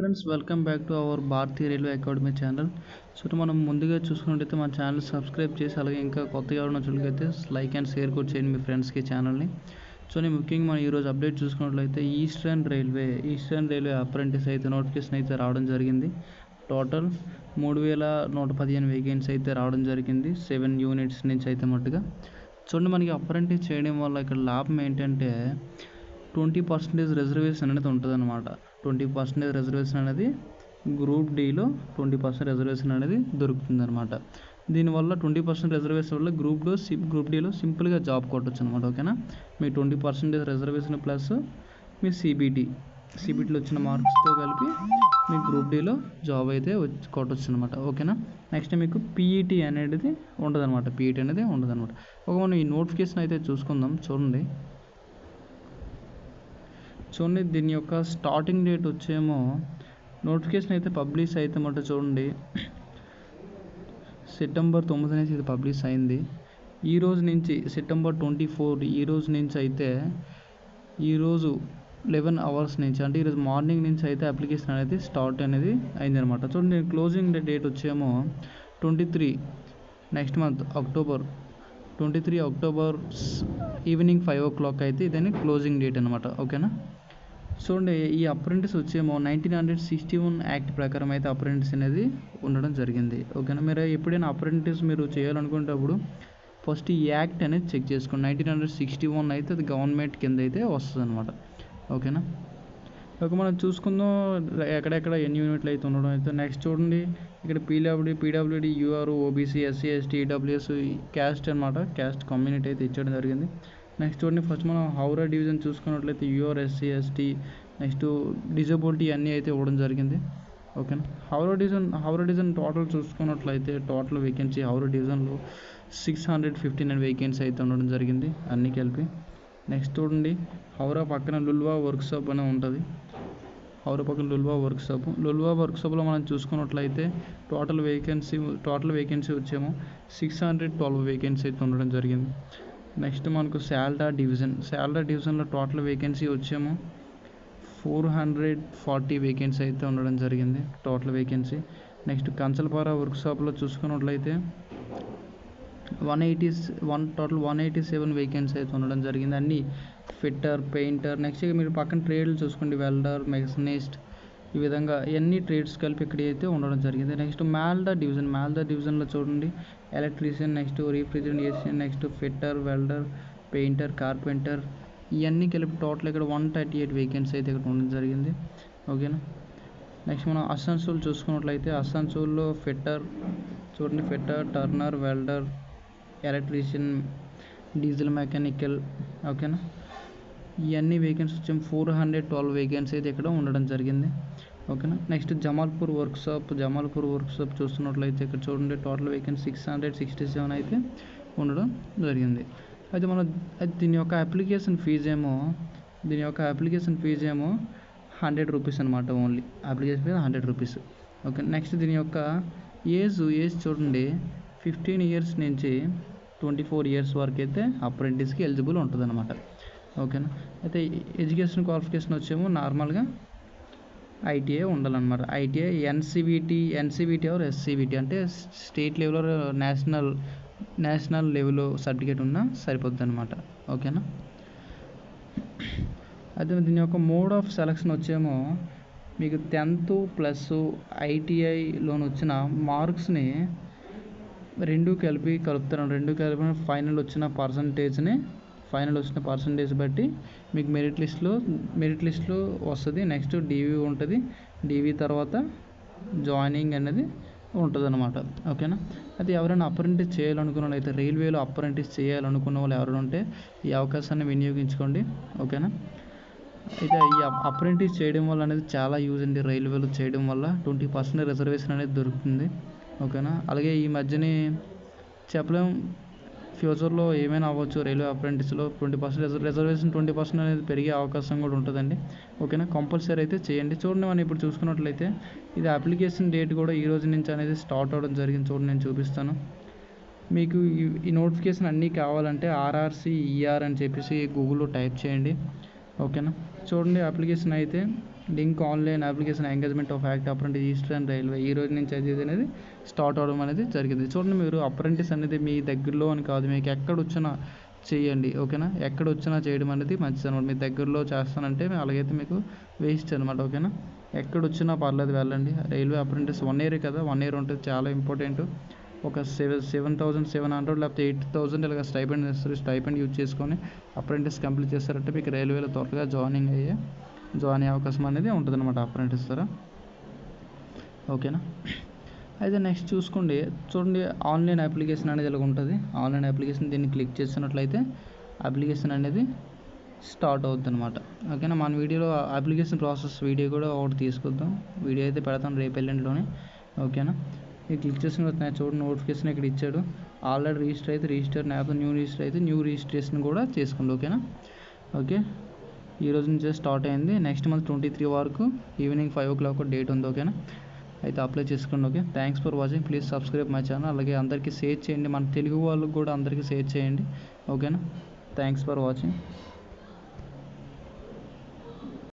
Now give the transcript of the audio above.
Friends welcome back to our Bharatiya railway academy channel. So మనం ముందుగా చూసుకున్నట్టయితే మన ఛానల్ సబ్స్క్రైబ్ చేసి అలాగే ఇంకా కొత్తగా ఎవరైనా చూడగలిగితే లైక్ అండ్ షేర్ కూడా చేయండి మీ ఫ్రెండ్స్కి ఛానల్ని. సో నేను ముఖ్యంగా మనం ఈరోజు అప్డేట్ చూసుకున్నట్లయితే ఈస్టర్న్ రైల్వే అప్రెంటిస్ అయితే నోటిఫికేషన్ అయితే రావడం జరిగింది. టోటల్ 3115 వేకెన్సీ అయితే రావడం జరిగింది 7 యూనిట్స్ నుంచి అయితే మట్టుగా. చూడండి, మనకి అప్రెంటిస్ చేయడం వల్ల ఇక్కడ లాభం ఏంటంటే 20% రిజర్వేషన్ అనేది ఉంటుంది అనమాట. 20% రిజర్వేషన్ అనేది గ్రూప్ డీలో 20% రిజర్వేషన్ అనేది దొరుకుతుంది అనమాట. దీనివల్ల 20% రిజర్వేషన్ వల్ల గ్రూప్ డీలో సింపుల్గా జాబ్ కొట్టచ్చు అనమాట. ఓకేనా, మీ 20% రిజర్వేషన్ ప్లస్ మీ సిబిటీలో వచ్చిన మార్క్స్తో కలిపి మీ గ్రూప్ డీలో జాబ్ అయితే కొట్టచ్చు అనమాట. ఓకేనా, నెక్స్ట్ మీకు పీఈటీ అనేది ఉండదు అనమాట. ఒక మనం ఈ నోటిఫికేషన్ అయితే చూసుకుందాం. చూడండి, దీని యొక్క స్టార్టింగ్ డేట్ వచ్చేమో నోటిఫికేషన్ అయితే పబ్లిష్ అయితే మాట. చూడండి, సెప్టెంబర్ 9 నుంచి ఇది పబ్లిష్ అయింది. ఈ రోజు నుంచి సెప్టెంబర్ 24 ఈ రోజు నుంచి అయితే ఈరోజు 11 hours నుంచి అంటే ఈరోజు మార్నింగ్ నుంచి అయితే అప్లికేషన్ అనేది స్టార్ట్ అనేది అయిందనమాట. చూడండి, క్లోజింగ్ డేట్ వచ్చేమో 23 next month October 23 evening 5 o'clock అయితే ఇదని క్లోజింగ్ డేట్ అనమాట. ఓకేనా, చూడండి, ఈ అప్రెంటిస్ వచ్చేమో 1961 యాక్ట్ ప్రకారం అయితే అప్రెంటిస్ అనేది ఉండడం జరిగింది. ఓకేనా, మీరు ఎప్పుడైనా అప్రెంటిస్ మీరు చేయాలనుకునేటప్పుడు ఫస్ట్ ఈ యాక్ట్ అనేది చెక్ చేసుకోండి. 1961 అయితే అది గవర్నమెంట్ కింద అయితే వస్తుంది అనమాట. ఓకేనా, మనం చూసుకుందాం ఎక్కడెక్కడ ఎన్ని యూనిట్లు అయితే ఉండడం అయితే. నెక్స్ట్ చూడండి, ఇక్కడ PWD UR OBC SC ST EWS caste అనమాట. క్యాస్ట్ కమ్యూనిటీ అయితే ఇచ్చడం జరిగింది. నెక్స్ట్ చూడండి, ఫస్ట్ మనం హౌరా డివిజన్ చూసుకున్నట్లయితే UR SC ST next disability అన్నీ అయితే ఇవ్వడం జరిగింది. ఓకేనా, హౌరా డివిజన్ టోటల్ చూసుకున్నట్లయితే టోటల్ వేకెన్సీ హౌరా డివిజన్లో 659 వేకెన్సీ అయితే ఉండడం జరిగింది అన్నీ కలిపి. నెక్స్ట్ చూడండి, హౌరా పక్కన లుల్వా వర్క్షాప్ అనేది ఉంటుంది. లుల్వా వర్క్షాప్లో మనం చూసుకున్నట్లయితే టోటల్ వేకెన్సీ వచ్చేమో 612 వేకెన్సీ అయితే ఉండడం జరిగింది. నెక్స్ట్ మనకు శాల్డా డివిజన్లో టోటల్ వేకెన్సీ వచ్చేమో 440 వేకెన్సీ అయితే ఉండడం జరిగింది టోటల్ వేకెన్సీ. నెక్స్ట్ కంచల్పారా వర్క్షాప్లో చూసుకున్నట్లయితే 187 వేకెన్సీ అయితే ఉండడం జరిగింది. అన్నీ ఫిట్టర్, పెయింటర్. నెక్స్ట్ మీరు పక్కన ట్రేడ్లు చూసుకోండి, వెల్డర్, మెషనిస్ట్, ఈ విధంగా ఎన్ని ట్రేడ్స్ కలిపి ఇక్కడ అయితే ఉండడం జరిగింది. నెక్స్ట్ మాల్దా డివిజన్లో చూడండి, electrician, next refrigeration, next fitter, welder, painter, carpenter, ఇవన్నీ కలిపి టోటల్ ఇక్కడ 138 వేకెన్సీ అయితే ఇక్కడ ఉండడం జరిగింది. ఓకేనా, నెక్స్ట్ మనం అసన్సోల్ చూసుకున్నట్లయితే అసన్సోల్లో fitter, turner, welder, electrician, diesel mechanical. ఓకేనా, ఇవన్నీ వేకెన్సీ వచ్చి 412 వేకెన్సీ అయితే ఇక్కడ ఉండడం జరిగింది. ఓకేనా, నెక్స్ట్ జమాల్పూర్ వర్క్షాప్ చూస్తున్నట్లయితే ఇక్కడ చూడండి, టోటల్ వేకెన్సీ 667 అయితే ఉండడం జరిగింది. అయితే దీని యొక్క అప్లికేషన్ ఫీజు ఏమో 100 రూపీస్ అనమాట. Only application fee 100 rupees. Okay, next దీని యొక్క ఏజ్ చూడండి, 15 years నుంచి 24 years వరకు అయితే అప్రెంటిస్కి ఎలిజిబుల్ ఉంటుంది అనమాట. ఓకేనా, అయితే ఎడ్యుకేషన్ క్వాలిఫికేషన్ వచ్చేమో నార్మల్గా ఐటీఐ ఉండాలన్నమాట. ఐటీఐ, ఎన్సీవీటీ ఆర్ ఎస్సీవీటీ అంటే state level national level certificate ఉన్నా సరిపోద్ది అనమాట. ఓకేనా, అయితే దీని యొక్క మోడ్ ఆఫ్ సెలక్షన్ వచ్చేమో మీకు 10th ప్లస్ ఐటీఐలోని వచ్చిన మార్క్స్ని రెండు కలిపి ఫైనల్ వచ్చిన పర్సంటేజ్ బట్టి మీకు మెరిట్ లిస్ట్లో వస్తుంది. నెక్స్ట్ డీవీ ఉంటుంది. డీవీ తర్వాత జాయినింగ్ అనేది ఉంటుంది అనమాట. ఓకేనా, అయితే ఎవరైనా అప్రెంటిస్ చేయాలనుకున్న వాళ్ళు అయితే రైల్వేలో అప్రెంటిస్ చేయాలనుకున్న వాళ్ళు ఎవరైనా ఉంటే ఈ అవకాశాన్ని వినియోగించుకోండి. ఓకేనా, అయితే ఈ అప్రెంటిస్ చేయడం వల్ల అనేది చాలా యూజ్ అండి. రైల్వేలో చేయడం వల్ల 20% రిజర్వేషన్ అనేది దొరుకుతుంది. ఓకేనా, అలాగే ఈ మధ్యనే చెప్పలేం, ఫ్యూచర్లో ఏమైనా అవ్వచ్చు. రైల్వే అప్రెంటిస్లో 20% రిజర్వేషన్ 20% అనేది పెరిగే అవకాశం కూడా ఉంటుందండి. ఓకేనా, కంపల్సరీ అయితే చేయండి. చూడండి, మనం ఇప్పుడు చూసుకున్నట్లయితే ఇది అప్లికేషన్ డేట్ కూడా ఈ రోజు నుంచి అనేది స్టార్ట్ అవ్వడం జరిగింది. చూడండి, నేను చూపిస్తాను మీకు. ఈ నోటిఫికేషన్ అన్నీ కావాలంటే RRCER అని చెప్పేసి గూగుల్లో టైప్ చేయండి. ఓకేనా, చూడండి, అప్లికేషన్ అయితే link online application engagement of act apprentice eastern railway ఈ రోజు నుంచి అది అనేది స్టార్ట్ అవడం అనేది జరిగింది. చూడండి, మీరు అప్రెంటిస్ అనేది మీ దగ్గరలో అని కాదు, మీకు ఎక్కడ వచ్చినా చేయండి. ఓకేనా, ఎక్కడ వచ్చినా చేయడం అనేది మంచిది అనమాట. మీ దగ్గరలో చేస్తానంటే అలాగైతే మీకు వేస్ట్ అనమాట. ఓకేనా, ఎక్కడ వచ్చినా పర్లేదు, వెళ్ళండి. రైల్వే అప్రెంటిస్ 1 ఇయర్ కదా, 1 ఇయర్ ఉంటుంది, చాలా ఇంపార్టెంట్. ఒక 7,700 లేకపోతే 8,000 ఇలాగ స్టైపెండ్ ఇస్తారు. స్టైపెండ్ యూజ్ చేసుకొని అప్రెంటిస్ కంప్లీట్ చేస్తారంటే మీకు రైల్వేలో త్వరగా జాయిన్ అయ్యే అవకాశం అనేది ఉంటుంది అనమాట అప్రెంటిస్ ద్వారా. ఓకేనా, అయితే నెక్స్ట్ చూడండి ఆన్లైన్ అప్లికేషన్ అనేది ఇలా ఉంటుంది. ఆన్లైన్ అప్లికేషన్ దీన్ని క్లిక్ చేసినట్లయితే అప్లికేషన్ అనేది స్టార్ట్ అవుతుంది అనమాట. ఓకేనా, మన వీడియోలో అప్లికేషన్ ప్రాసెస్ వీడియో కూడా ఒకటి తీసుకొద్దాం. వీడియో అయితే పెడతాను రేపు ఎల్లుండిలోనే. ఓకేనా, ఇది క్లిక్ చేసిన చూడండి, నోటిఫికేషన్ ఇక్కడ ఇచ్చాడు. ఆల్రెడీ రిజిస్టర్ అయితే రిజిస్టర్, లేకపోతే న్యూ రిజిస్టర్ అయితే న్యూ రిజిస్ట్రేషన్ కూడా చేసుకోండి. ఓకేనా, ఓకే, ఈ రోజు నుంచే స్టార్ట్ అయింది. నెక్స్ట్ మంత్ 23 వరకు ఈవినింగ్ 5 o'clock డేట్ ఉంది. ఓకేనా, అయితే అప్లై చేసుకోండి. Okay, thanks for watching. Please subscribe my channel. అలాగే అందరికీ షేర్ చేయండి, మన తెలుగు వాళ్ళకి కూడా అందరికీ షేర్ చేయండి. ఓకేనా, థ్యాంక్స్ ఫర్ వాచింగ్.